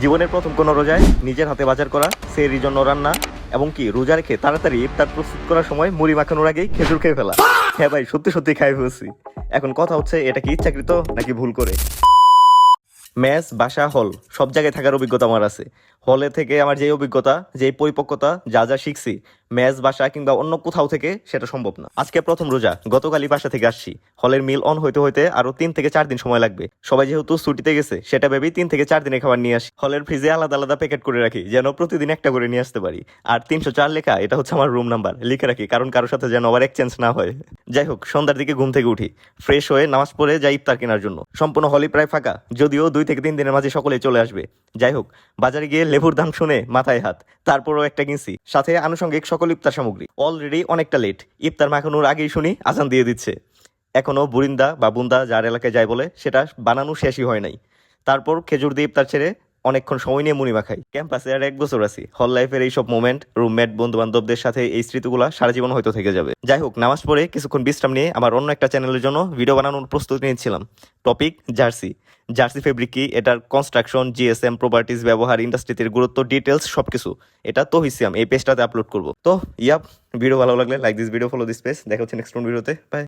জীবনের প্রথম কোনো রোজায় নিজের হাতে বাজার করা, সেহরির জন্য রান্না এবং কি রোজা রেখে তাড়াতাড়ি ইফতার প্রস্তুত করার সময় মুড়ি মাখানোর আগেই খেজুর খেয়ে ফেলা। হ্যাঁ ভাই, সত্যি সত্যি খাই ফেলছি। এখন কথা হচ্ছে, এটা কি ইচ্ছাকৃত নাকি ভুল করে? মেস, বাসা, হল সব জায়গায় থাকার অভিজ্ঞতা আমার আছে। হলে থেকে আমার যে অভিজ্ঞতা, যে পরিপক্কতা, যা যা শিখছি, মেস, বাসা কিংবা অন্য কোথাও থেকে সেটা সম্ভব না। আজকে প্রথম রোজা, গতকালই বাসা থেকে আসছি। হলের মিল অন হইতে হইতে আরো 3 থেকে 4 দিন সময় লাগবে। সবাই যেহেতু ছুটিতে গেছে, সেটা ভেবেই 3 থেকে 4 দিনের খাবার নিয়ে আসি। হলের ফ্রিজে আলাদা আলাদা প্যাকেট করে রাখি, যেন প্রতিদিন একটা করে নিয়ে আসতে পারি। আর 304 লেখা, এটা হচ্ছে আমার রুম নাম্বার, লিখে রাখি, কারণ কারোর সাথে যেন আবার এক্সচেঞ্জ না হয়। যাই হোক, সন্ধ্যার দিকে ঘুম থেকে উঠি, ফ্রেশ হয়ে নামাজ পড়ে যাই ইফতার কেনার জন্য। সম্পূর্ণ হলই প্রায় ফাঁকা, যদিও 2 থেকে 3 দিনের মাঝে সকলেই চলে আসবে। যাই হোক, বাজারে গিয়ে লেবুর দাম শুনে মাথায় হাত, তারপরও একটা কিনছি, সাথে আনুষঙ্গিক সকল ইফতার সামগ্রী। অলরেডি অনেকটা লেট, ইফতার মাখানোর আগেই শুনি আজান দিয়ে দিচ্ছে। এখনো বুরিন্দা বা বুন্দা যার এলাকায় যায় বলে, সেটা বানানো শেষই হয় নাই। তারপর খেজুর দিয়ে ইফতার ছেড়ে অনেকক্ষণ সময় নিয়ে মুড়ি মাখাই। ক্যাম্পাসে আর 1 বছর আছি, হল লাইফের এইসব মোমেন্ট, রুমমেট, বন্ধু বান্ধবদের সাথে এই স্মৃতিগুলা সারা জীবন হয়তো থেকে যাবে। যাই হোক, নামাজ পড়ে কিছুক্ষণ বিশ্রাম নিয়ে আমার অন্য একটা চ্যানেলের জন্য ভিডিও বানানোর প্রস্তুতি নিচ্ছিলাম। Topic jersey. জার্সি ফেব্রিক কি, এটার কনস্ট্রাকশন, জিএসএম, প্রপার্টিজ, ব্যবহার, ইন্ডাস্ট্রিতে গুরুত্ব, ডিটেলস সবকিছু এটা তৌহিদ সিয়াম এই পেজটাতে আপলোড করবো। তো ভিডিও ভালো লাগলে like this video, follow this page. দেখা হচ্ছে নেক্সট ভিডিওতে। বাই।